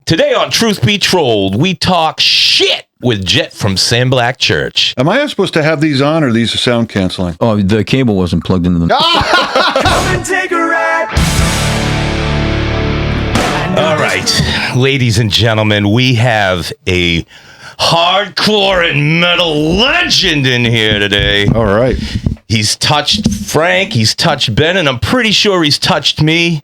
Today on Truth Be Trolled, we talk shit with Jet from Sandblack Church. Am I supposed to have these on, or these are sound canceling? Oh, the cable wasn't plugged into them. Come and take a ride. All right, ladies and gentlemen, we have a hardcore and metal legend in here today. All right. He's touched Frank, he's touched Ben, and I'm pretty sure he's touched me.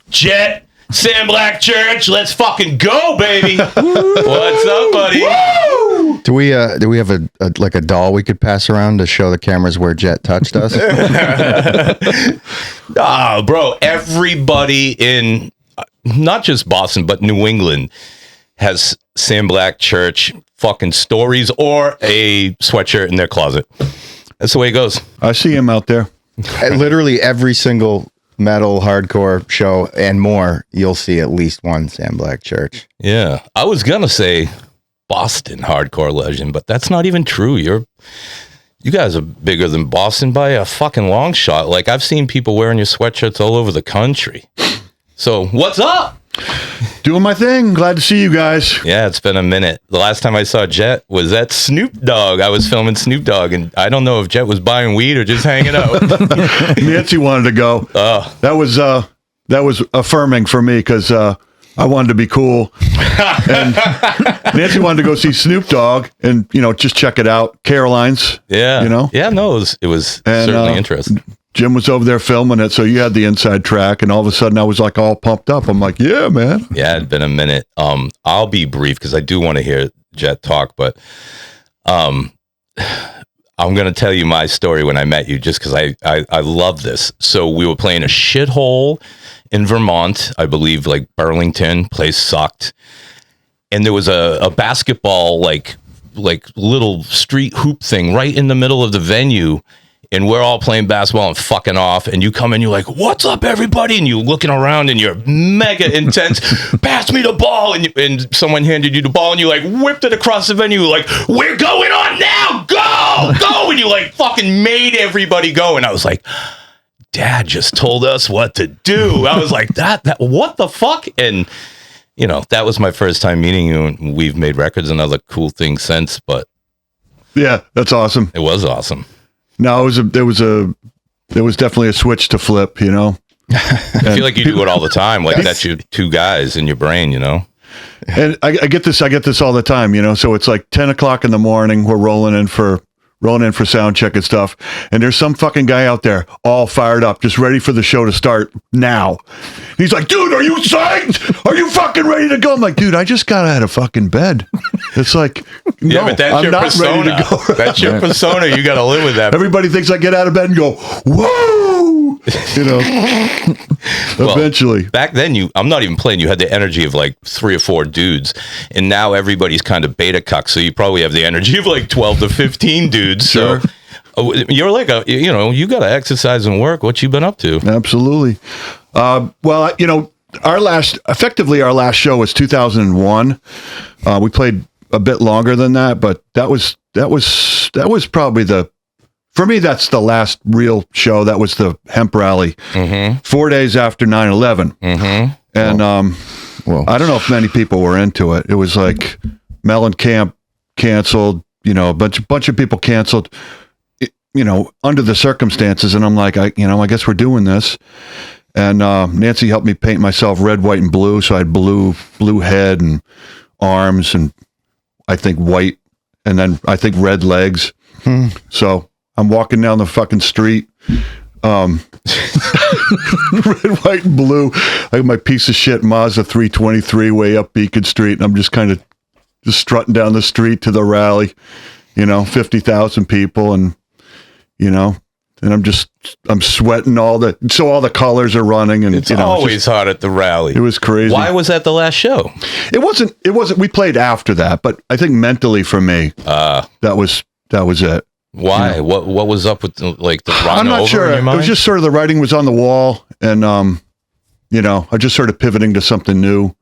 Jet, Sandblack Church, let's fucking go, baby. What's up, buddy? Woo! Do we have a like a doll we could pass around to show the cameras where Jet touched us? Oh, bro, everybody in not just Boston, but New England has Sandblack Church fucking stories or a sweatshirt in their closet. That's the way it goes. I see him out there. Literally every single metal, hardcore show and more, you'll see at least one Sandblack Church. Yeah. I was going to say Boston hardcore legend, but that's not even true. You guys are bigger than Boston by a fucking long shot. Like, I've seen people wearing your sweatshirts all over the country. So, what's up? Doing my thing. Glad to see you guys. Yeah, it's been a minute. The last time I saw Jet was at Snoop Dogg. I was filming Snoop Dogg, and I don't know if Jet was buying weed or just hanging out. Nancy wanted to go. That was affirming for me because I wanted to be cool. And Nancy wanted to go see Snoop Dogg and, just check it out. Caroline's. Yeah. Yeah, no, it was certainly interesting. Jim was over there filming it, so you had the inside track, and all of a sudden I was like all pumped up. I'm like, yeah, man. Yeah, it'd been a minute. I'll be brief because I do want to hear Jet talk, but I'm going to tell you my story when I met you just because I love this. So we were playing a shithole in Vermont, I believe, like Burlington. Place sucked. And there was a basketball, like little street hoop thing right in the middle of the venue. And we're all playing basketball and fucking off. And you come in, you're like, what's up, everybody? And you're looking around and you're mega intense. Pass me the ball. And someone handed you the ball and you like whipped it across the venue. Like, we're going on now. Go, go. And you like fucking made everybody go. And I was like, Dad just told us what to do. I was like, that what the fuck? And, that was my first time meeting you. And we've made records and other cool things since. But yeah, that's awesome. It was awesome. No, there was definitely a switch to flip, I feel like you do it all the time. Like that's you two guys in your brain, And I get this all the time, So it's like 10 o'clock in the morning. We're rolling in for sound check and stuff. And there's some fucking guy out there all fired up, just ready for the show to start now. He's like, dude, are you psyched? Are you fucking ready to go? I'm like, dude, I just got out of fucking bed. It's like, no, yeah, but that's I'm your not persona. ready to go. That's your persona. You got to live with that. Everybody thinks I get out of bed and go, whoa, eventually. Back then, I'm not even playing. You had the energy of like 3 or 4 dudes. And now everybody's kind of beta cuck. So you probably have the energy of like 12 to 15 dudes. Sure. So you're like you got to exercise and work. What you been up to? Absolutely. Well, our last show was 2001. We played a bit longer than that, but that was probably for me, that's the last real show. That was the hemp rally, 4 days after 9/11. And I don't know if many people were into it. It was like Mellencamp canceled, a bunch of people canceled, under the circumstances. And I'm like, I guess we're doing this. And Nancy helped me paint myself red, white, and blue. So I had blue head and arms, and I think white, and then I think red legs. So I'm walking down the fucking street, red, white, and blue. I have my piece of shit Mazda 323 way up Beacon Street, and I'm just kind of just strutting down the street to the rally. 50,000 people, and and I'm sweating all the colors are running, and it's always hot at the rally. It was crazy. Why was that the last show? It wasn't. We played after that, but I think mentally for me, that was it. Why? What was up with the run? I'm not sure. It was just sort of the writing was on the wall, and I just sort of pivoting to something new.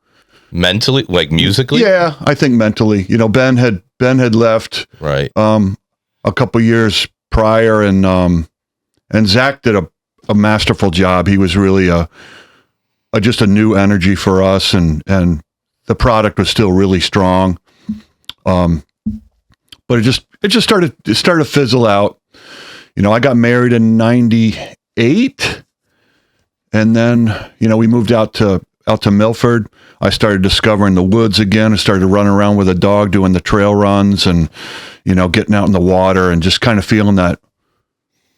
Mentally, like musically? Yeah, I think mentally. Ben had left right a couple years prior, and Zach did a masterful job. He was really just a new energy for us, and the product was still really strong. But it just started to fizzle out. You know, I got married in 98, and then, you know, we moved out to Milford. I started discovering the woods again. I started running around with a dog, doing the trail runs, and, you know, getting out in the water and just kind of feeling that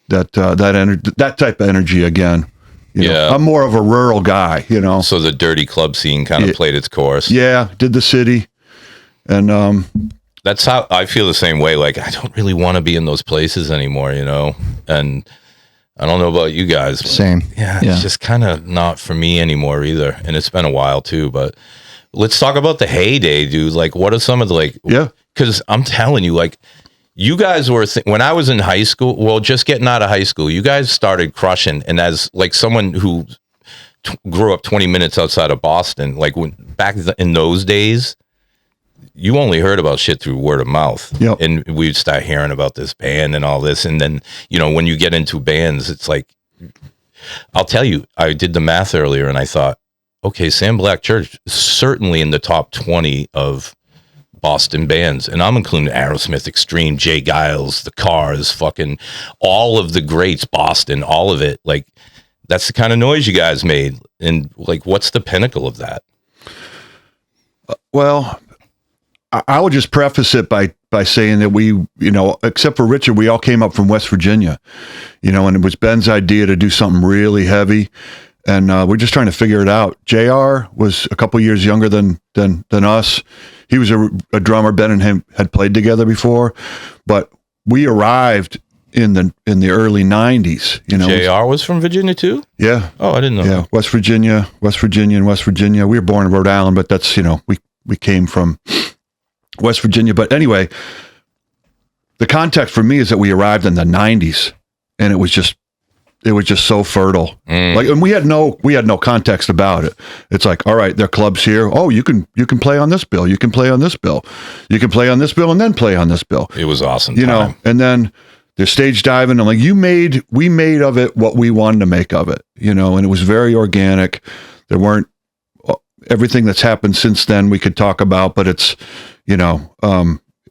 type of energy again. You know, I'm more of a rural guy, you know. So the dirty club scene kind of played its course. Yeah, did the city. And that's how I feel the same way. Like, I don't really want to be in those places anymore, you know? And I don't know about you guys. Same. Yeah, it's just kind of not for me anymore either. And it's been a while too, but let's talk about the heyday, dude. Like, what are some of the, like, because I'm telling you, like, you guys were, when I was in high school, well, just getting out of high school, you guys started crushing. And as like someone who grew up 20 minutes outside of Boston, like back in those days, you only heard about shit through word of mouth. Yep. And we'd start hearing about this band and all this. And then, you know, when you get into bands, it's like, I'll tell you, I did the math earlier and I thought, okay, Sam Black Church is certainly in the top 20 of Boston bands, and I'm including Aerosmith, Extreme, Jay Giles, The Cars, fucking all of the greats, Boston, all of it. Like, that's the kind of noise you guys made. And like, what's the pinnacle of that? Well, I would just preface it by saying that we, you know, except for Richard, we all came up from West Virginia, you know, and it was Ben's idea to do something really heavy. And we're just trying to figure it out. JR was a couple years younger than us. He was a drummer. Ben and him had played together before, but we arrived in the early 90s. You know, JR was from Virginia too? Yeah. Oh, I didn't know. Yeah, West Virginia. We were born in Rhode Island, but that's, you know, we came from West Virginia. But anyway, the context for me is that we arrived in the 90s, and it was just so fertile. Like, and we had no context about it. It's like, all right, there are clubs here. Oh, you can play on this bill. You can play on this bill. You can play on this bill and then play on this bill. It was awesome. You know, and then there's stage diving. I'm like, we made of it what we wanted to make of it, you know, and it was very organic. There weren't everything that's happened since then we could talk about, but it's, you know,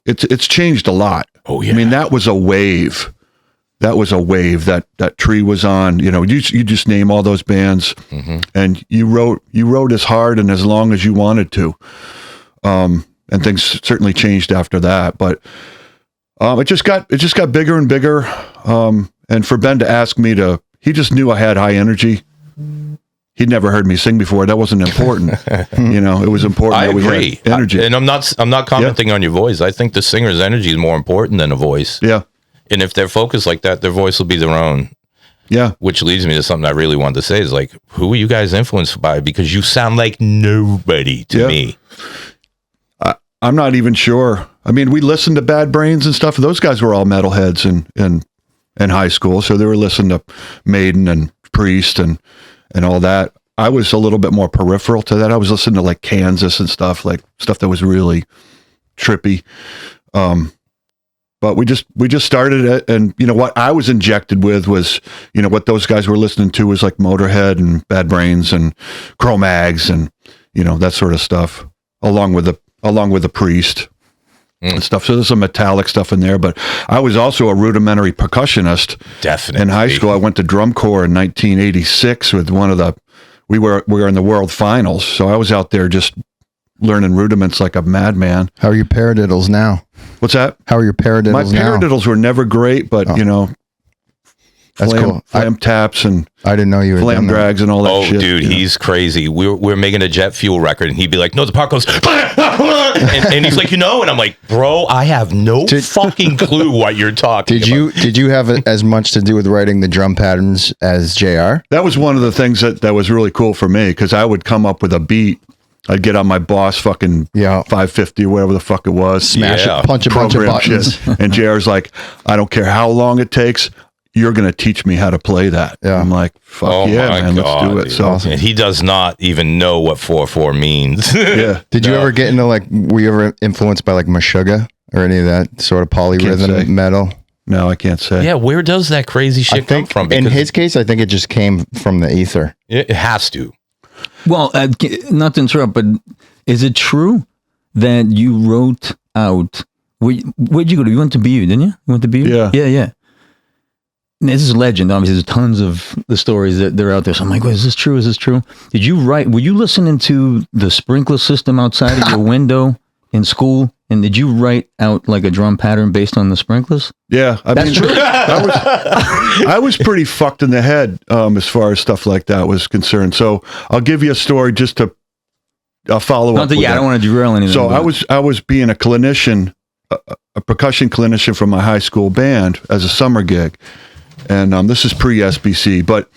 it's changed a lot. Oh yeah. I mean, that was a wave. That Tree was on. You know, you just name all those bands, and you wrote as hard and as long as you wanted to, and things certainly changed after that. But it just got bigger and bigger. And for Ben to ask me he just knew I had high energy. He'd never heard me sing before. That wasn't important. You know, it was important. I that agree. We had energy. And I'm not commenting on your voice. I think the singer's energy is more important than a voice. Yeah. And if they're focused like that, their voice will be their own. Yeah. Which leads me to something I really wanted to say is like, who are you guys influenced by? Because you sound like nobody to me. I'm not even sure. I mean, we listened to Bad Brains and stuff. Those guys were all metalheads in high school. So they were listening to Maiden and Priest and all that. I was a little bit more peripheral to that. I was listening to like Kansas and stuff that was really trippy. But we just started it, and you know what I was injected with was, you know, what those guys were listening to was like Motorhead and Bad Brains and Cro-Mags and, you know, that sort of stuff, along with the Priest and stuff. So there's some metallic stuff in there. But I was also a rudimentary percussionist. Definitely. In high school. I went to drum corps in 1986 with we were in the world finals. So I was out there just learning rudiments like a madman. How are your paradiddles now? What's that? How are your paradiddles My now? paradiddles were never great, but you know, that's cool. Flam taps and I didn't know you had flam done that. drags and all that Oh, shit. dude, he's crazy. We're making a Jet Fuel record, and he'd be like, no, the part goes, and he's like, you know, and I'm like, bro, I have no fucking clue what you're talking about. Did you have as much to do with writing the drum patterns as JR? That was one of the things that was really cool for me, because I would come up with a beat. I'd get on my Boss fucking 550 or whatever the fuck it was. Smash it, punch a bunch of buttons. Shit. And JR's like, I don't care how long it takes. You're going to teach me how to play that. Yeah. I'm like, fuck man, let's do it. Dude. So awesome. And he does not even know what 4/4 means. Yeah. Did you ever get into were you ever influenced by like Meshuggah or any of that sort of polyrhythm metal? No, I can't say. Yeah, where does that crazy shit come from? Because in his case, I think it just came from the ether. It has to. Well, not to interrupt, but Is it true that you wrote out? Where'd you go to? You went to BU, didn't you? You went to BU? Yeah. And this is legend. Obviously, there's tons of the stories that they're out there. So I'm like, is this true? Is this true? Did you write? Were you listening to the sprinkler system outside of your window in school? And did you write out like a drum pattern based on the sprinklers? Yeah, That's true. I was pretty fucked in the head as far as stuff like that was concerned. So I'll give you a story just to follow up. I don't want to derail anything. So I was being a clinician, a percussion clinician for my high school band as a summer gig, and this is pre-SBC, but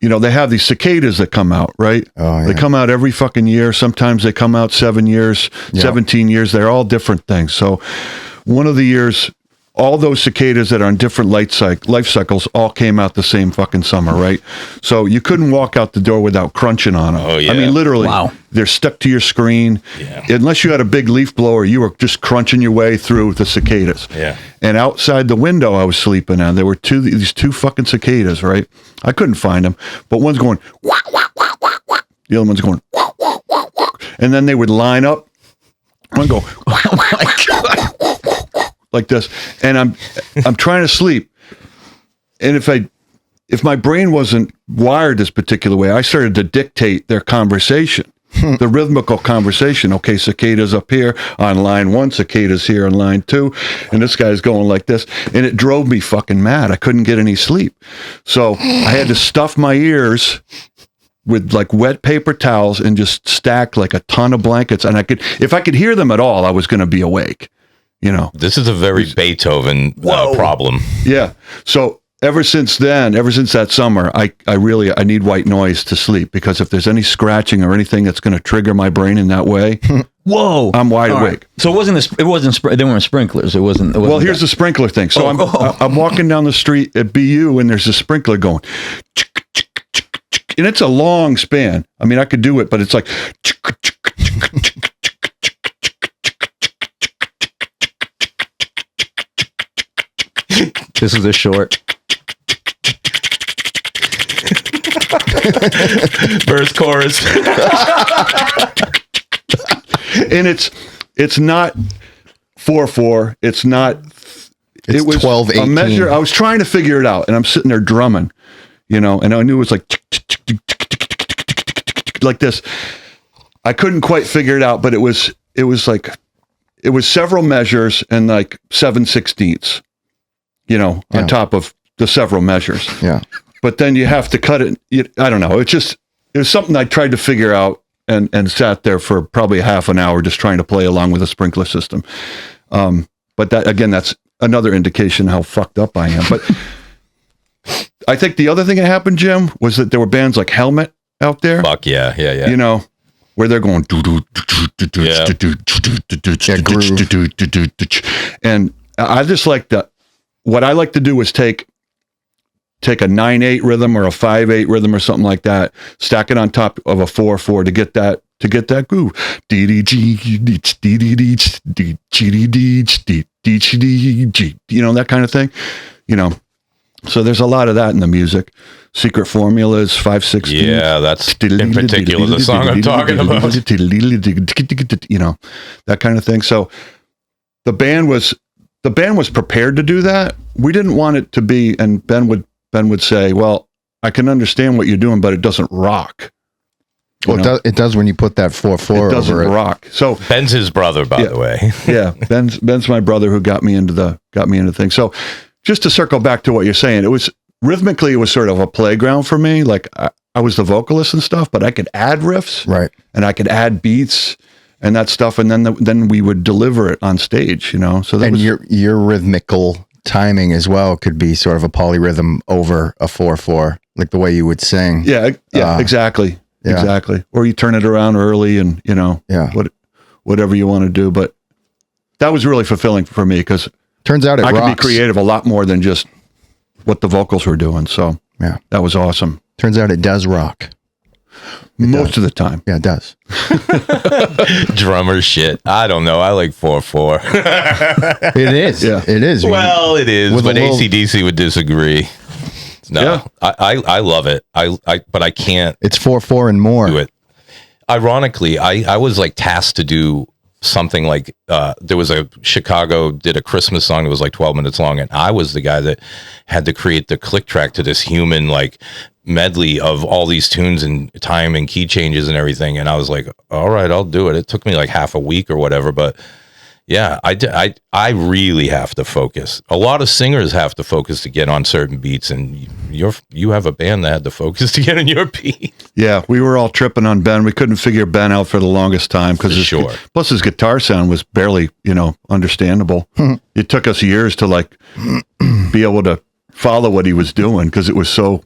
you know, they have these cicadas that come out, right? Oh, yeah. They come out every fucking year. Sometimes they come out 7 years, 17 years. They're all different things. So one of the years, all those cicadas that are on different life cycles all came out the same fucking summer, right? So you couldn't walk out the door without crunching on them. Oh, yeah. I mean, literally, Wow. They're stuck to your screen. Yeah. Unless you had a big leaf blower, you were just crunching your way through the cicadas. Yeah. And outside the window I was sleeping on, there were these two fucking cicadas, right? I couldn't find them, but one's going, wah, wah, wah, wah, wah. The other one's going, wah, wah, wah, wah. And then they would line up. One go, wah, wah, wah, wah, wah, like this. And I'm trying to sleep. And if my brain wasn't wired this particular way, I started to dictate their conversation. The rhythmical conversation. Okay, cicadas up here on line 1, cicadas here on line 2, and this guy's going like this, and it drove me fucking mad. I couldn't get any sleep, so I had to stuff my ears with like wet paper towels and just stack like a ton of blankets. And if I could hear them at all, I was going to be awake. You know, This is a very Beethoven problem. yeah. So ever since that summer, I need white noise to sleep, because if there's any scratching or anything that's going to trigger my brain in that way, Whoa! I'm wide All awake. right. So they weren't sprinklers. It wasn't. Well, here's the sprinkler thing. So I'm walking down the street at BU, and there's a sprinkler going, and it's a long span. I mean, I could do it, but it's like, This is a short. Verse, chorus. and it's not 4/4. It's not. It's it was 12, 18. a measure. I was trying to figure it out, and I'm sitting there drumming, you know, and I knew it was like this. I couldn't quite figure it out, but it was several measures and like 7/16, you know, on top of the several measures. Yeah. But then you have to cut it. I don't know. It was something I tried to figure out and sat there for probably a half an hour just trying to play along with a sprinkler system. But that, again, that's another indication how fucked up I am. But I think the other thing that happened, Jim, was that there were bands like Helmet out there. Fuck yeah. You know, where they're going, and I just like that. What I like to do is take a 9/8 rhythm or a 5/8 rhythm or something like that, stack it on top of a 4/4 to get that groove. You know, that kind of thing. You know, so there's a lot of that in the music. Secret formulas, 5/16. Yeah, that's in particular the song I'm talking about. You know, that kind of thing. So the band was prepared to do that. We didn't want it to be, and Ben would say, well, I can understand what you're doing, but it doesn't rock. Well, it does when you put that 4/4 it doesn't over it. rock. So Ben's his brother, by the way. yeah, Ben's my brother who got me into things. So just to circle back to what you're saying, it was rhythmically, it was sort of a playground for me. Like I was the vocalist and stuff, but I could add riffs, Right. and I could add beats and that stuff, and then we would deliver it on stage. You know, so that And was your rhythmical timing as well could be sort of a polyrhythm over a 4/4, like the way you would sing. yeah, exactly. yeah. Exactly. Or you turn it around early and, you know, whatever you want to do. But that was really fulfilling for me because Turns out I could be creative a lot more than just what the vocals were doing. So yeah, that was awesome. Turns out it does rock. Most of the time. Yeah, it does. Drummer shit. I don't know. I like 4/4. It is. Yeah. It is. Well, it is, With but a little- AC/DC would disagree. No, Yeah. I love it. But I can't It's 4/4 and more. do it. ironically, I was like tasked to do something like there was Chicago did a Christmas song that was like 12 minutes long, and I was the guy that had to create the click track to this human like medley of all these tunes and time and key changes and everything. And I was like, all right, I'll do it. It took me like half a week or whatever, but yeah, I really have to focus. A lot of singers have to focus to get on certain beats, and you have a band that had to focus to get on your beat. Yeah, we were all tripping on Ben. We couldn't figure Ben out for the longest time because plus his guitar sound was barely, understandable. It took us years to like be able to follow what he was doing because it was so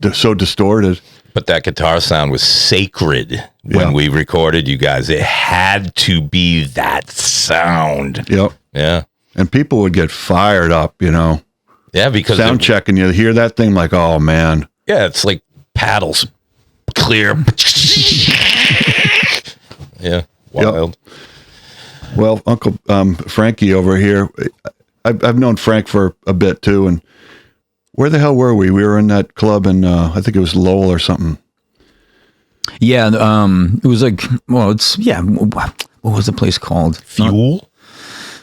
distorted. But that guitar sound was sacred when we recorded, you guys. It had to be that sound. Yep. Yeah. And people would get fired up, Yeah, because sound check, and you hear that thing like, oh man. Yeah, it's like paddles. Clear. Yeah. Wild. Yep. Well, Uncle Frankie over here, I've known Frank for a bit too, and where the hell were we? We were in that club in, I think it was Lowell or something. Yeah, it was like, what was the place called? Fuel?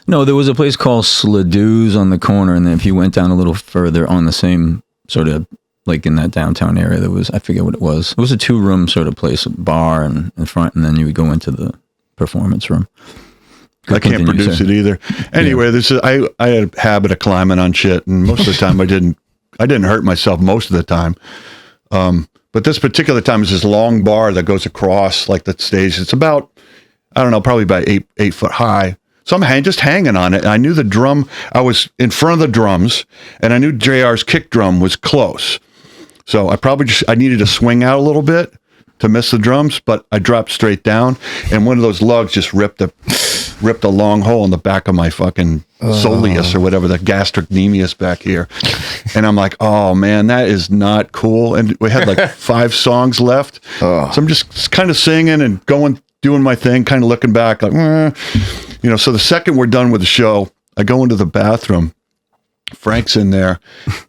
No, there was a place called Sladoo's on the corner, and then if you went down a little further on the same sort of, like in that downtown area, there was, I forget what it was. It was a 2-room sort of place, a bar in front, and then you would go into the performance room. I can't produce it either. Anyway, I had a habit of climbing on shit, and most of the time I didn't hurt myself most of the time. But this particular time is this long bar that goes across like the stage. It's about, I don't know, probably about 8 foot high. So I'm just hanging on it. I knew the drum, I was in front of the drums, and I knew JR's kick drum was close. So I needed to swing out a little bit to miss the drums, but I dropped straight down, and one of those lugs just ripped a long hole in the back of my fucking soleus or whatever, the gastrocnemius back here. And I'm like, oh man, that is not cool. And we had like 5 songs left. So I'm just kind of singing and doing my thing, kind of looking back like, so the second we're done with the show, I go into the bathroom. Frank's in there,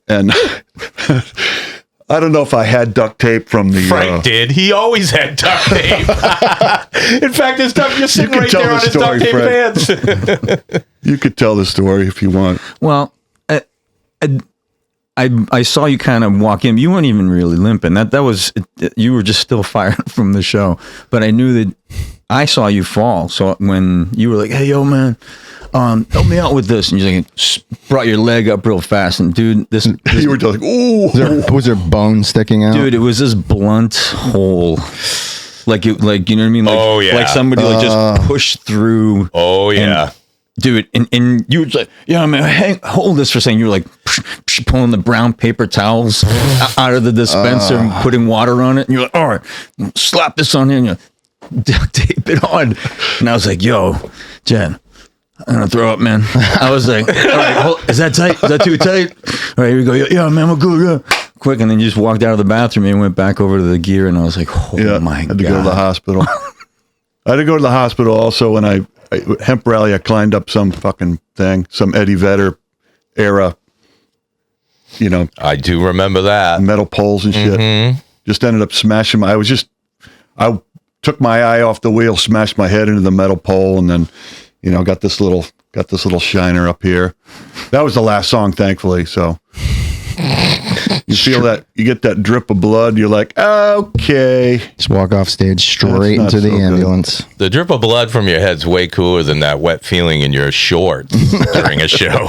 and I don't know if I had duct tape from the... Frank did. He always had duct tape. In fact, his duct, you're sitting right there on his duct tape pants. You could tell the story if you want. Well, I saw you kind of walk in. You weren't even really limping. That was... You were just still fired from the show. But I knew that... I saw you fall. So when you were like, hey, yo, man... help me out with this, and you like brought your leg up real fast, and dude, this you were just like, ooh, was there bone sticking out? Dude, it was this blunt hole, like you know what I mean? Like, like somebody like just pushed through. Oh yeah, dude, and you were like, yeah, man, hold this for a second. You were like pulling the brown paper towels out of the dispenser and putting water on it, and you're like, all right, slap this on here, and you tape it on, and I was like, yo, Jen, I'm gonna throw up, man. I was like, all right, is that tight? Is that too tight? All right, here we go. Yeah, man, we're good. Yeah. Quick, and then you just walked out of the bathroom and went back over to the gear, and I was like, oh my God. I had to go to the hospital. I had to go to the hospital also when I hemp rally, I climbed up some fucking thing, some Eddie Vedder era, I do remember that. Metal poles and shit. Mm-hmm. Just ended up smashing I took my eye off the wheel, smashed my head into the metal pole, and then got this little shiner up here. That was the last song, thankfully. So you feel that, you get that drip of blood. You're like, okay. Just walk off stage straight into the ambulance. Good. The drip of blood from your head's way cooler than that wet feeling in your shorts during a show.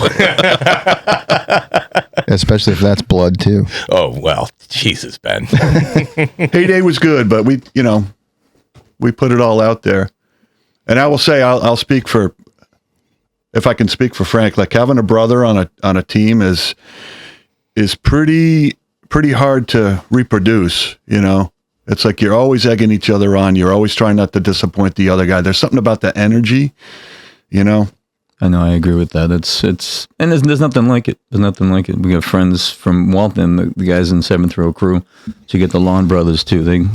Especially if that's blood too. Oh, well, Jesus, Ben. Heyday was good, but we put it all out there. And I will say, I'll speak for, if I can speak for Frank, like having a brother on a team is pretty hard to reproduce. It's like you're always egging each other on. You're always trying not to disappoint the other guy. There's something about the energy, I know, I agree with that. And there's nothing like it. There's nothing like it. We got friends from Walton, the guys in 7th Row Crew. So you get the Lawn Brothers too. They,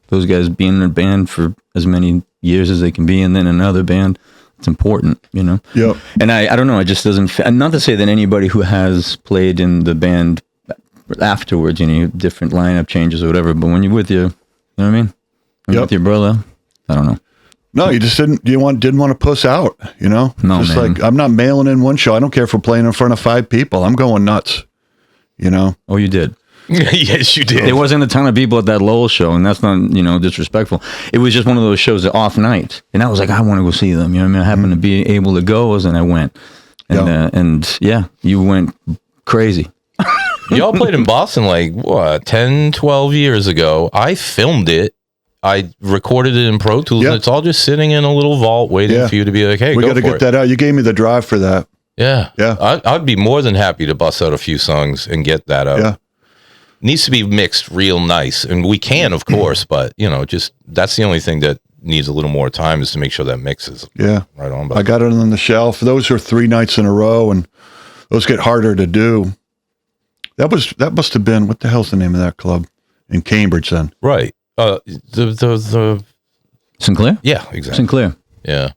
those guys being in a band for as many years as they can be, and then another band. It's important, Yep. And I don't know. It just doesn't. Not to say that anybody who has played in the band afterwards, different lineup changes or whatever. But when you're with you know what I mean? with your brother. I don't know. No, you just didn't want to puss out, you know? No, just man. like, I'm not mailing in one show. I don't care if we're playing in front of 5 people. I'm going nuts, you know? Oh, you did. Yes, you did. There wasn't a ton of people at that Lowell show, and that's not, disrespectful. It was just one of those shows, the off night. And I was like, I want to go see them. You know what I mean? I happened to be able to go, and I went. And, you went crazy. Y'all played in Boston like, 10, 12 years ago. I filmed it. I recorded it in Pro Tools, and it's all just sitting in a little vault waiting for you to be like, hey, we go got to for get it. that out. You gave me the drive for that. Yeah. Yeah. I'd be more than happy to bust out a few songs and get that out. Yeah. Needs to be mixed real nice. And we can, of course, but, just that's the only thing that needs a little more time is to make sure that mix is right on. I got it on the shelf. Those are 3 nights in a row, and those get harder to do. That must have been, what the hell's the name of that club in Cambridge then? Right. The Sinclair? Yeah, exactly. Sinclair. Yeah.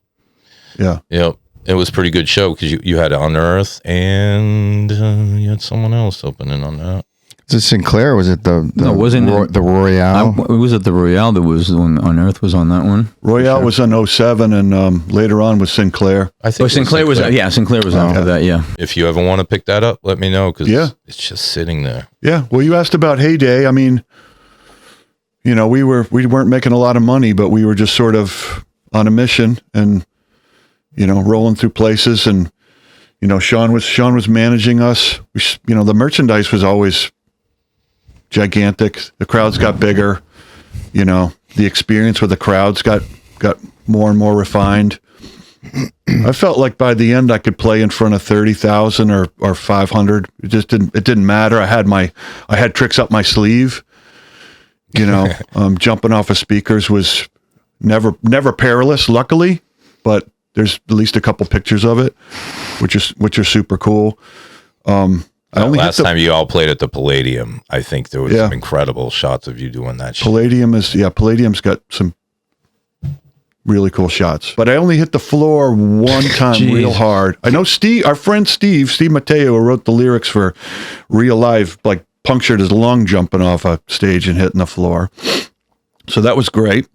Yeah. Yep. It was a pretty good show because you had Unearth and you had someone else opening on that. Was it Sinclair or was it the Royale? It was at the Royale that was when Unearth was on that one. Royale was on 07 and later on was Sinclair. I think Sinclair was after that, yeah. If you ever want to pick that up, let me know because it's just sitting there. Yeah. Well, you asked about Heyday. I mean, we weren't making a lot of money, but we were just sort of on a mission and, rolling through places and, Sean was managing us. The merchandise was always gigantic. The crowds got bigger, the experience with the crowds got more and more refined. I felt like by the end I could play in front of 30,000 or 500. It just didn't matter. I had tricks up my sleeve. Jumping off of speakers was never perilous, luckily, but there's at least a couple pictures of it, which are super cool. Last time you all played at the Palladium, I think there was some incredible shots of you doing that shit. Palladium's got some really cool shots. But I only hit the floor one time real hard. I know our friend Steve Mateo, who wrote the lyrics for Real Life, like punctured his lung jumping off a stage and hitting the floor. So that was great.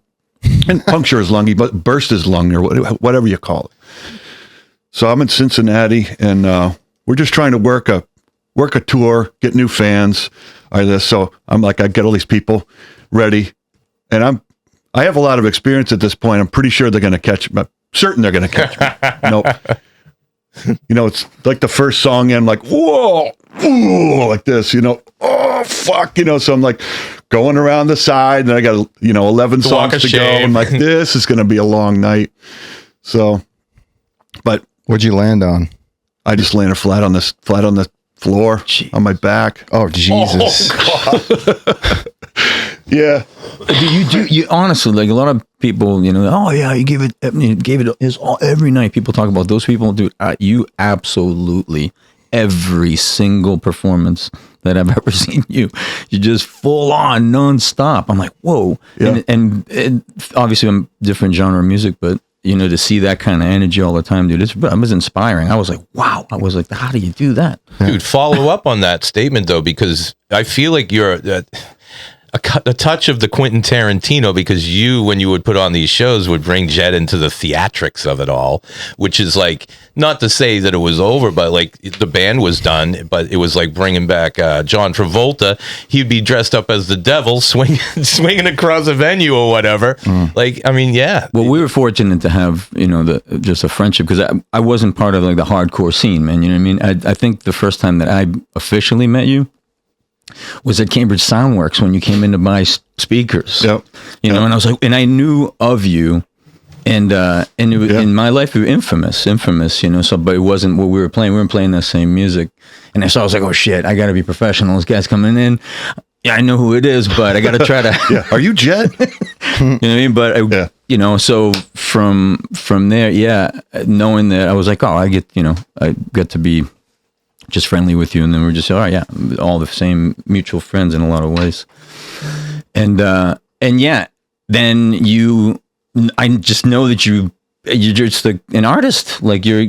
And puncture his lung, he burst his lung or whatever you call it. So I'm in Cincinnati and we're just trying to work a tour, get new fans. So I'm like, I get all these people ready, and I have a lot of experience at this point. I'm pretty sure they're going to catch me. Certain they're going to catch me. Nope. It's like the first song, and I'm like, whoa, ooh, like this. Oh fuck, So I'm like going around the side, and I got 11 songs to go. I'm like, this is going to be a long night. So, but what'd you land on? I just landed flat on the floor. Jeez. On my back. Oh Jesus! Oh, God. Yeah. You honestly, like a lot of people, oh yeah, you gave it his all every night. People talk about those people, dude. You absolutely every single performance that I've ever seen you just full on nonstop. I'm like, whoa. Yeah. And obviously I'm different genre of music, but to see that kind of energy all the time, dude, it was inspiring. I was like, wow. I was like, how do you do that? Dude, follow up on that statement, though, because I feel like you're a touch of the Quentin Tarantino, because you, when you would put on these shows, would bring Jet into the theatrics of it all, which is like, not to say that it was over, but like the band was done, but it was like bringing back John Travolta. He'd be dressed up as the devil, swinging across a venue or whatever. Like, I mean, yeah. Well, we were fortunate to have, just a friendship, because I wasn't part of like the hardcore scene, man. You know what I mean? I think the first time that I officially met you was at Cambridge Soundworks when you came in to buy speakers. Yep. And I was like, and I knew of you, and in my life, we were infamous. So, but it wasn't what we were playing. We weren't playing the same music, and I was like, oh shit, I got to be professional. This guy's coming in. Yeah, I know who it is, but I got to try to. Yeah. Are you Jet? You know what I mean? But so from there, knowing that, I was like, oh, I get to be just friendly with you, and then we're just all right, all the same mutual friends in a lot of ways, and then I just know that you're just an artist, like you're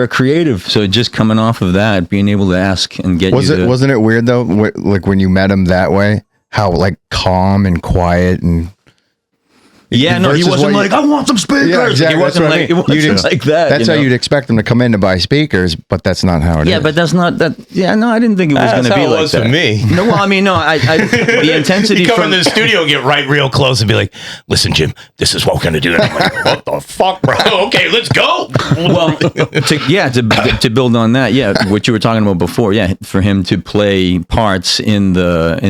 a creative. So just coming off of that, being able to ask and get wasn't it weird though, like when you met him that way, how like calm and quiet and. Yeah, it was. I mean, it was. Yeah, it was. When you met him that way, how like calm and quiet and. Was it? Wasn't it weird though, like when you met him that way, how like calm and quiet and. It was. Yeah. Well, Yeah, no, he Versus wasn't what like, I want some speakers. Yeah, exactly. He wasn't That's what I like, mean. it wasn't like that. That's how you know? you'd expect them to come in to buy speakers, but that's not how it is. Yeah, but that's not that. Yeah, no, I didn't think it was going That's to be how it like was that. for me. No, well, I mean, no, I the intensity You come from into the studio and get right real close and be like, listen, Jim, this is what we're going to do. And I'm like, what the fuck, bro? Okay, let's go. well, to build on that, yeah, what you were talking about before, yeah, for him to play parts in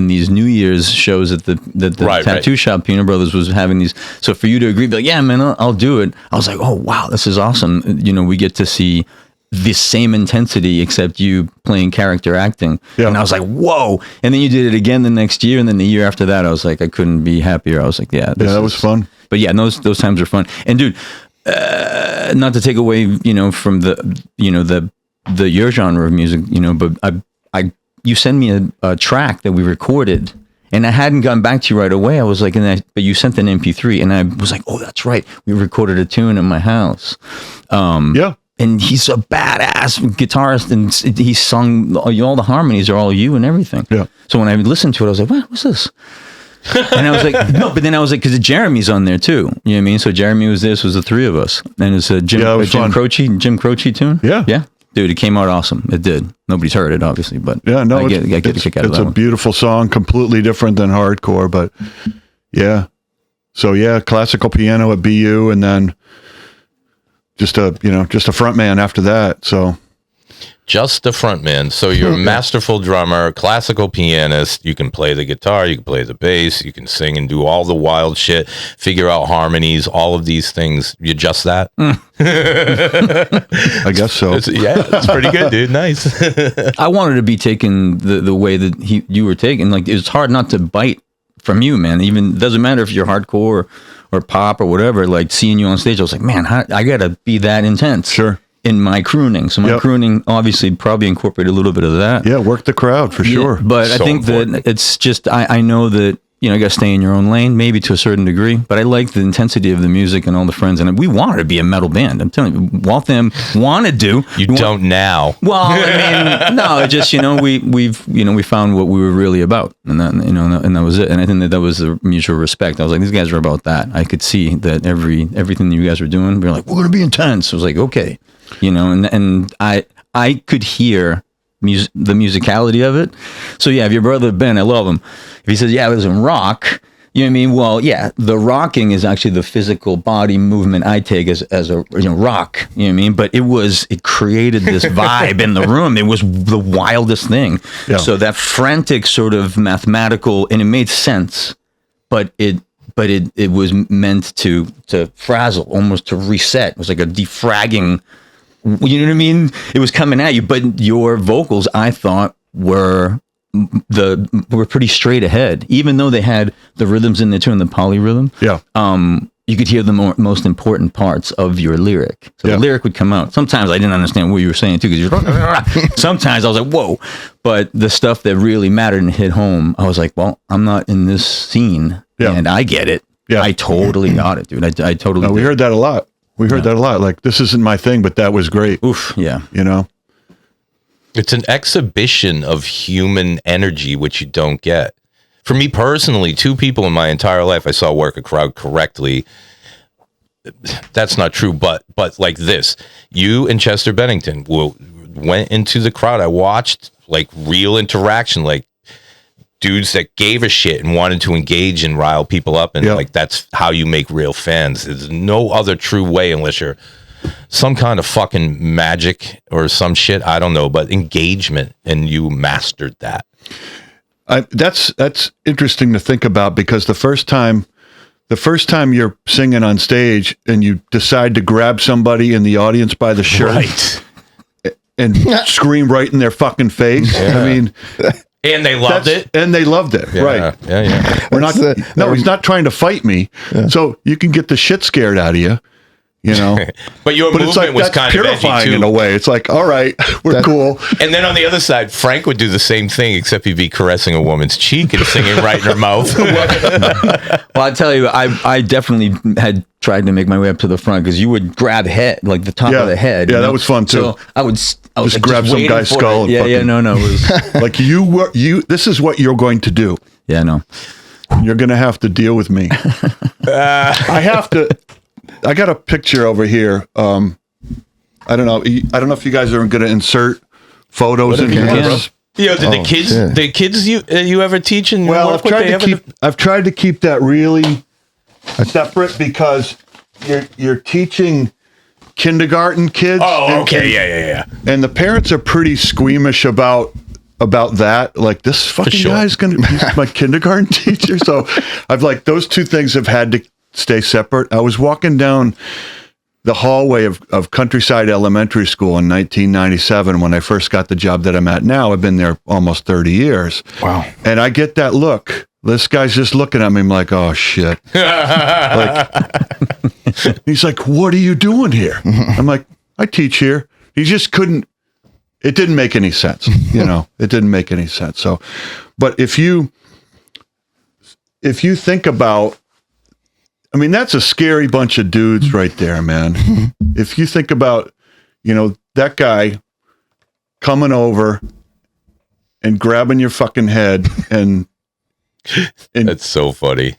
these New Year's shows at the tattoo shop, Peanut Brothers was having these. So for you to agree, be like, yeah, man, I'll do it. I was like, oh wow, this is awesome. You know, we get to see the same intensity except you playing character acting. Yeah. And I was like, whoa. And then you did it again the next year, and then the year after that, I was like, I couldn't be happier. I was like, yeah, that was fun. But yeah, those times are fun. And dude, not to take away, you know, from your genre of music, you know, but you sent me a track that we recorded, and I hadn't gotten back to you right away. I was like, but you sent an MP3, and I was like, oh, that's right. We recorded a tune in my house. Yeah. And he's a badass guitarist, and he sung all the harmonies are all you and everything. Yeah. So when I listened to it, I was like, what's this? And I was like, no, but then I was like, because Jeremy's on there too. You know what I mean? So Jeremy was this was the three of us, and it's a Jim Croce tune. Yeah. Yeah. Dude, it came out awesome. It did. Nobody's heard it, obviously, but yeah, no, I get a kick out of that. It's a beautiful song, completely different than hardcore, but yeah. So yeah, classical piano at BU, and then just a front man after that. So Just the front man. So you're a masterful drummer, classical pianist. You can play the guitar, you can play the bass, you can sing and do all the wild shit, figure out harmonies, all of these things. You just that? I guess so. It's pretty good, dude. Nice. I wanted to be taken the way that you were taken. Like, it's hard not to bite from you, man. Even doesn't matter if you're hardcore or pop or whatever. Like, seeing you on stage, I was like, man, I gotta be that intense. Sure. In my crooning. So my crooning obviously probably incorporated a little bit of that. Yeah, work the crowd for sure. But I think that it's just, I know that, you know, you got to stay in your own lane, maybe to a certain degree, but I like the intensity of the music and all the friends. And we wanted to be a metal band. I'm telling you, Waltham wanted to. You don't now. Well, I mean, no, just, you know, we found what we were really about, and that, you know, and that was it. And I think that was the mutual respect. I was like, these guys are about that. I could see that everything that you guys were doing, we were like, we're going to be intense. I was like, okay. You know, and I could hear the musicality of it. So yeah, if your brother Ben, I love him. If he says, yeah, it was in rock, you know what I mean? Well, yeah, the rocking is actually the physical body movement I take as a, you know, rock. You know what I mean? But it created this vibe in the room. It was the wildest thing. Yeah. So that frantic sort of mathematical, and it made sense, but it was meant to frazzle, almost to reset. It was like a defragging. You know what I mean? It was coming at you, but your vocals, I thought, were pretty straight ahead, even though they had the rhythms in there too, and the polyrhythm. Yeah. You could hear the most important parts of your lyric. So the lyric would come out. Sometimes I didn't understand what you were saying too, because sometimes I was like, whoa. But the stuff that really mattered and hit home, I was like, well, I'm not in this scene, and I get it. Yeah. I totally got it, dude. I totally. We heard that a lot. We heard that a lot. Like, this isn't my thing, but that was great. Oof, yeah. You know? It's an exhibition of human energy, which you don't get. For me personally, 2 people in my entire life I saw work a crowd correctly. That's not true, but like this. You and Chester Bennington went into the crowd. I watched, like, real interaction, like, dudes that gave a shit and wanted to engage and rile people up, and like, that's how you make real fans. There's no other true way, unless you're some kind of fucking magic or some shit, I don't know, but engagement, and you mastered that. That's interesting to think about, because the first time you're singing on stage and you decide to grab somebody in the audience by the shirt, and scream right in their fucking face. I mean, and they loved it. And they loved it. Right. Yeah. We're not. He's not trying to fight me. Yeah. So you can get the shit scared out of you. You know, but your movement like, was kind of purifying in a way. It's like, all right, we're cool. And then on the other side, Frank would do the same thing, except he'd be caressing a woman's cheek and singing right in her mouth. Well, I tell you, I definitely had tried to make my way up to the front, because you would grab head, like the top of the head. Yeah, that was fun too. So I was just grab some guy's skull. No. It was like, you. This is what you're going to do. Yeah, no. You're going to have to deal with me. I got a picture over here. I don't know if you guys are going to insert photos in here. Yeah, did the kids you ever teach and work with? I've tried to keep that really separate because you're teaching kindergarten kids. Oh, okay, yeah. And the parents are pretty squeamish about that. Like, this fucking guy's gonna be my kindergarten teacher. So I've like, those two things have had to stay separate. I was walking down the hallway of Countryside Elementary School in 1997 when I first got the job that I'm at now. I've been there almost 30 years. Wow. And I get that look. This guy's just looking at me. I'm like, oh shit. He's like, what are you doing here? I'm like, I teach here. He just couldn't. It didn't make any sense. It didn't make any sense. So, but if you think about, I mean, that's a scary bunch of dudes right there, man. If you think about, that guy coming over and grabbing your fucking head and that's so funny.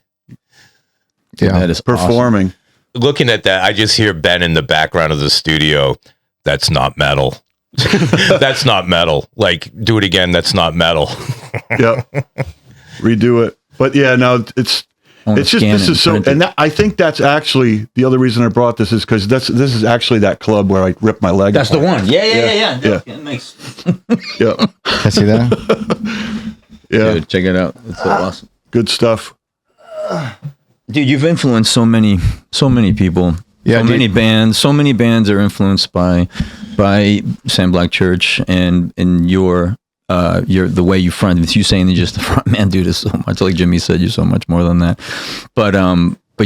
Yeah, that is performing. Awesome. Looking at that, I just hear Ben in the background of the studio. That's not metal. That's not metal. Like, do it again. That's not metal. Yeah. Redo it. But yeah, no, it's just, this is so, and I think that's actually the other reason I brought this is because this is actually that club where I ripped my leg. That's apart. the one. Yeah. Nice. Yeah. I see that. Yeah. Dude, check it out. It's so awesome. Good stuff. Dude, you've influenced so many people. Yeah, many bands. So many bands are influenced by Sam Black Church and your the way you front. With you saying that just the front man, dude, is so much. Like Jimmy said, you're so much more than that. But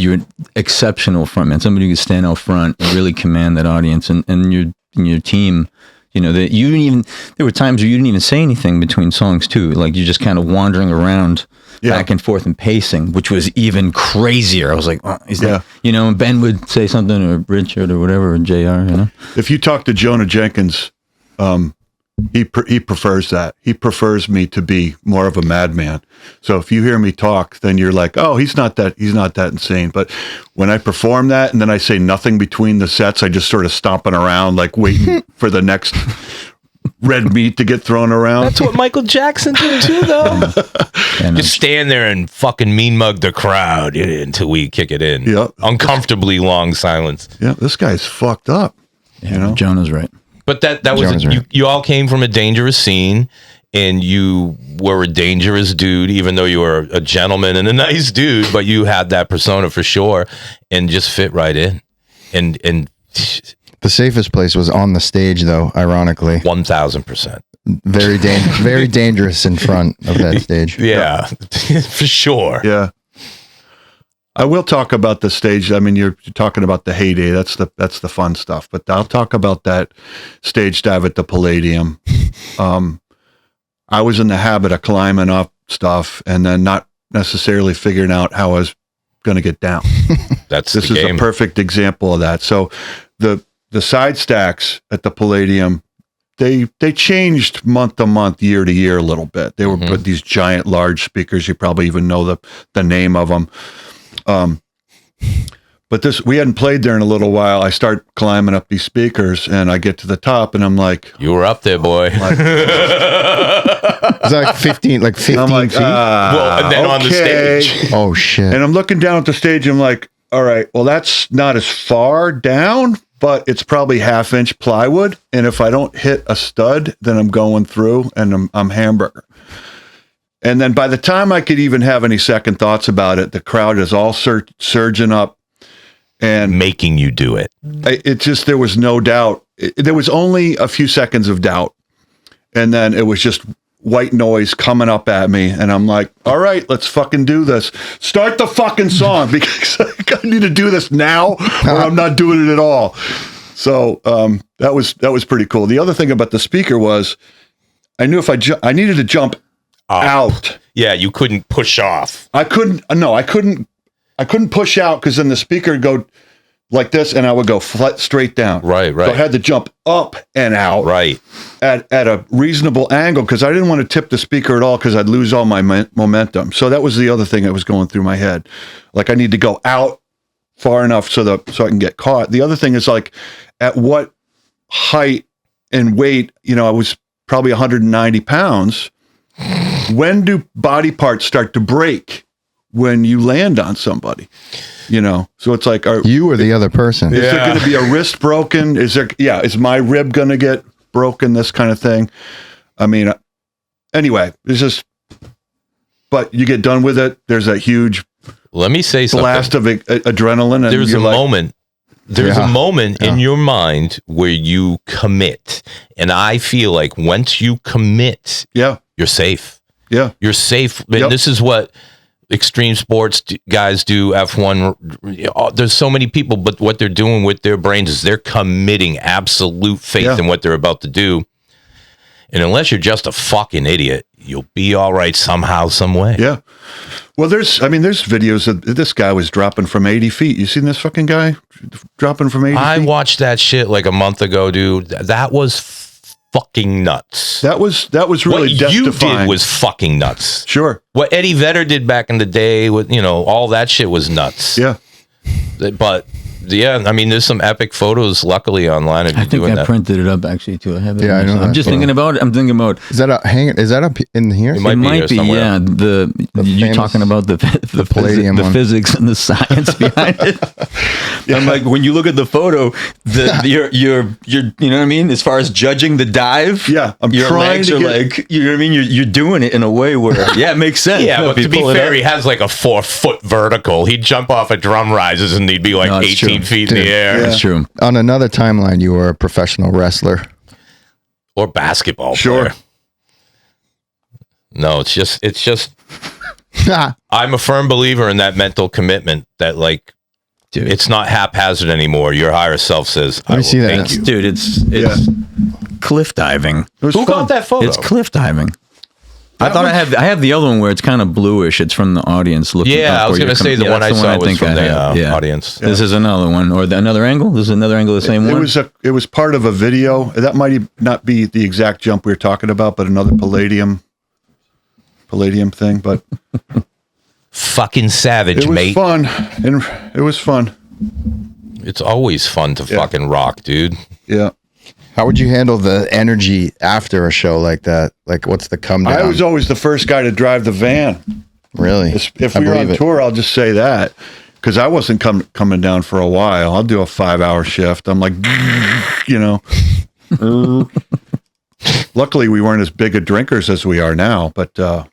you're an exceptional front man. Somebody who can stand out front and really command that audience. And your team, that you didn't even. There were times where you didn't even say anything between songs too. Like you're just kind of wandering around. Yeah. Back and forth and pacing, which was even crazier. I was like, oh, is that, and Ben would say something, or Richard, or whatever, or JR, If you talk to Jonah Jenkins, he prefers that. He prefers me to be more of a madman. So if you hear me talk, then you're like, oh, he's not that insane. But when I perform that, and then I say nothing between the sets, I just sort of stomping around, like waiting for the next red meat to get thrown around. That's what Michael Jackson did too, though. Just stand there and fucking mean mug the crowd until we kick it in. Yep. Uncomfortably long silence. Yeah, this guy's fucked up. Jonah's right. But that was you all came from a dangerous scene, and you were a dangerous dude, even though you were a gentleman and a nice dude. But you had that persona for sure, and just fit right in. And the safest place was on the stage, though. Ironically, 1,000%. Very dangerous in front of that stage. Yeah, for sure. Yeah. I will talk about the stage. I mean, you're talking about the heyday. That's the fun stuff. But I'll talk about that stage dive at the Palladium. I was in the habit of climbing up stuff and then not necessarily figuring out how I was going to get down. This is a perfect example of that. So the side stacks at the Palladium, they changed month to month, year to year a little bit. They were put these giant, large speakers. You probably even know the name of them. But we hadn't played there in a little while. I start climbing up these speakers, and I get to the top, and I'm like, "You were up there, boy." Is that like 15 I'm like, feet? Well, and then on the stage. Oh shit! And I'm looking down at the stage. And I'm like, all right, well, that's not as far down, but it's probably 1/2-inch plywood. And if I don't hit a stud, then I'm going through, and I'm hamburger. And then by the time I could even have any second thoughts about it, the crowd is all surging up and making you do it. It just, there was no doubt. There was only a few seconds of doubt. And then it was just white noise coming up at me. And I'm like, all right, let's fucking do this. Start the fucking song because I need to do this now or I'm not doing it at all. So that was pretty cool. The other thing about the speaker was I knew if I needed to jump out. Yeah, you couldn't push off. I couldn't push out because then the speaker would go like this, and I would go flat straight down. Right. So I had to jump up and out. Right. At a reasonable angle because I didn't want to tip the speaker at all because I'd lose all my momentum. So that was the other thing that was going through my head. Like I need to go out far enough so I can get caught. The other thing is like at what height and weight, I was probably 190 pounds. When do body parts start to break when you land on somebody? So it's like, you or the other person? Is there going to be a wrist broken? Is my rib going to get broken? This kind of thing. I mean, anyway, it's just, but you get done with it. There's that huge, let me say something. Blast of adrenaline. And there's a moment. There's a moment in your mind where you commit. And I feel like once you commit, you're safe. Yeah. You're safe. And this is what extreme sports guys do, F1. There's so many people, but what they're doing with their brains is they're committing absolute faith in what they're about to do. And unless you're just a fucking idiot, you'll be all right somehow, some way. Yeah. Well, there's videos of this guy was dropping from 80 feet. You seen this fucking guy dropping from 80 feet? I watched that shit like a month ago, dude. That was fucking nuts. That was really what you did was fucking nuts. Sure. What Eddie Vedder did back in the day with, all that shit was nuts. Yeah. But I mean, there's some epic photos luckily online of you doing that. I printed it up actually too. I have it. Yeah, I know. I'm just thinking about it. I'm thinking about, is that up in here? It might be yeah. You're talking about the palladium the physics and the science behind it. I'm like, when you look at the photo, you're you know what I mean? As far as judging the dive, your legs are like, you know what I mean? You're doing it in a way where, it makes sense. Yeah, but to be fair, he has like a 4-foot vertical. He'd jump off of drum rises and he'd be like 18 feet in the air. That's true. On another timeline, you were a professional wrestler or basketball player. No, it's just I'm a firm believer in that mental commitment that like, dude, it's not haphazard anymore. Your higher self says, let me see that. Thank you. Dude, it's cliff diving. Who got that photo? It's cliff diving. I have the other one where it's kind of bluish. It's from the audience looking. Yeah, I was going to say the one I saw was from the audience. This is another one, or another angle. This is another angle of the same one. It was part of a video. That might not be the exact jump we were talking about, but another palladium thing. But fucking savage, mate. It was fun, and it was fun. It's always fun to fucking rock, dude. Yeah. How would you handle the energy after a show like that? Like, what's the come down? I was always the first guy to drive the van. Really? If we were on tour, I'll just say that. Because I wasn't coming down for a while. I'll do a 5-hour shift. I'm like, Luckily, we weren't as big of drinkers as we are now. But, I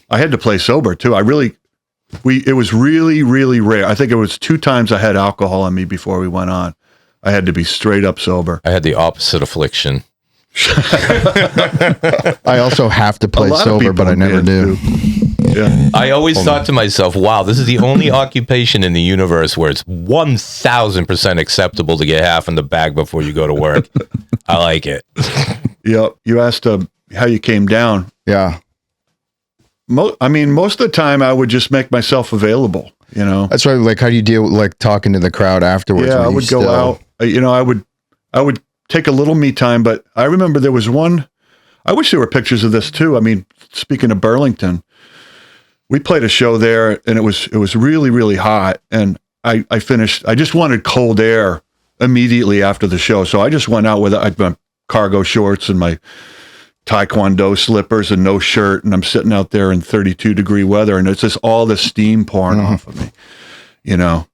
had to play sober, too. It was really, really rare. I think it was 2 times I had alcohol on me before we went on. I had to be straight up sober. I had the opposite affliction. I also have to play sober, but I never do. Yeah. I always thought to myself, wow, this is the only occupation in the universe where it's 1,000% acceptable to get half in the bag before you go to work. I like it. Yeah. You asked how you came down. Yeah. Most of the time I would just make myself available, That's right. Like, how do you deal with like talking to the crowd afterwards? Yeah, I would go out. I would take a little me time, but I remember there was one. I wish there were pictures of this too. I mean, speaking of Burlington, we played a show there, and it was really, really hot, and I finished. I just wanted cold air immediately after the show, so I just went out with my cargo shorts and my Taekwondo slippers and no shirt, and I'm sitting out there in 32-degree weather, and it's just all the steam pouring off of me,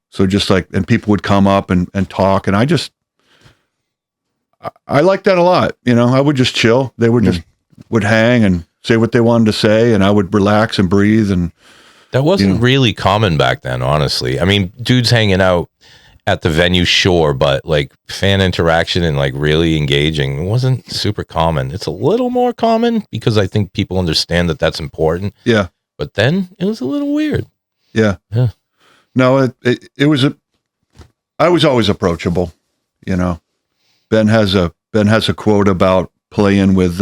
So just like, and people would come up and talk, and I like that a lot. I would just chill. They would would hang and say what they wanted to say, and I would relax and breathe. And that wasn't really common back then, honestly. I mean, dudes hanging out at the venue, sure, but like fan interaction and like really engaging wasn't super common. It's a little more common because I think people understand that that's important. Yeah. But then it was a little weird. Yeah. No, it was I was always approachable, Ben has a quote about playing with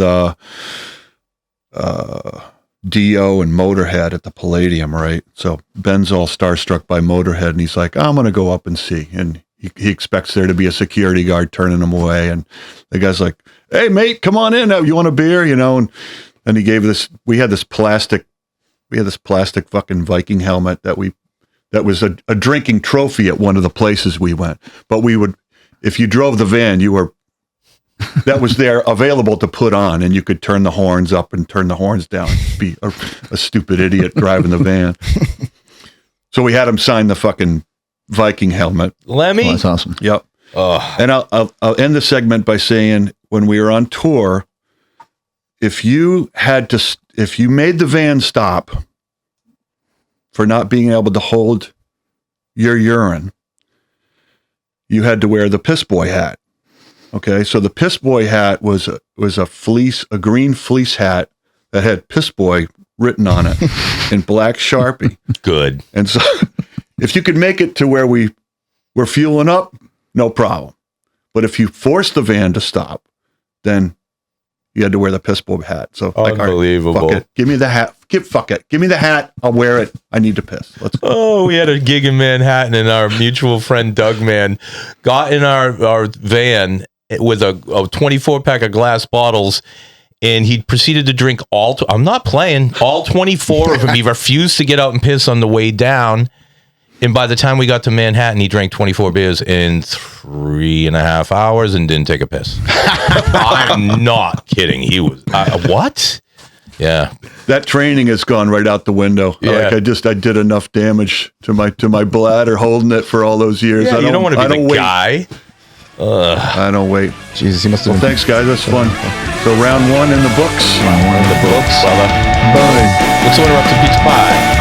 Dio and Motorhead at the Palladium, right? So Ben's all starstruck by Motorhead, and he's like, I'm going to go up and see. And he expects there to be a security guard turning him away. And the guy's like, hey, mate, come on in. You want a beer? You know, and he gave we had this plastic fucking Viking helmet that was a drinking trophy at one of the places we went. But if you drove the van, that was there available to put on, and you could turn the horns up and turn the horns down. Be a stupid idiot driving the van. So we had him sign the fucking Viking helmet. Lemmy? Oh, that's awesome. Yep. And I'll end the segment by saying, when we were on tour, if you made the van stop for not being able to hold your urine, you had to wear the piss boy hat. Okay, so the piss boy hat was a green fleece hat that had piss boy written on it in black Sharpie. Good. And so if you could make it to where we were fueling up, no problem. But if you forced the van to stop, then you had to wear the piss boy hat. So unbelievable. All right, fuck it. Give me the hat. Fuck it. Give me the hat. I'll wear it. I need to piss. Let's go. Oh, we had a gig in Manhattan, and our mutual friend Doug Man got in our van with a 24-pack of glass bottles, and he proceeded to drink I'm not playing, all 24 of them. He refused to get out and piss on the way down. And by the time we got to Manhattan, he drank 24 beers in 3.5 hours and didn't take a piss. I'm not kidding. He was, what? Yeah. That training has gone right out the window. Yeah. Like I did enough damage to my bladder holding it for all those years. Yeah, you don't want to be the guy. I don't wait. Jesus, he must have Well, thanks, guys. That's fun. So round one in the books. Round one in the books. Brother. Bye. Let's order up to pizza pie.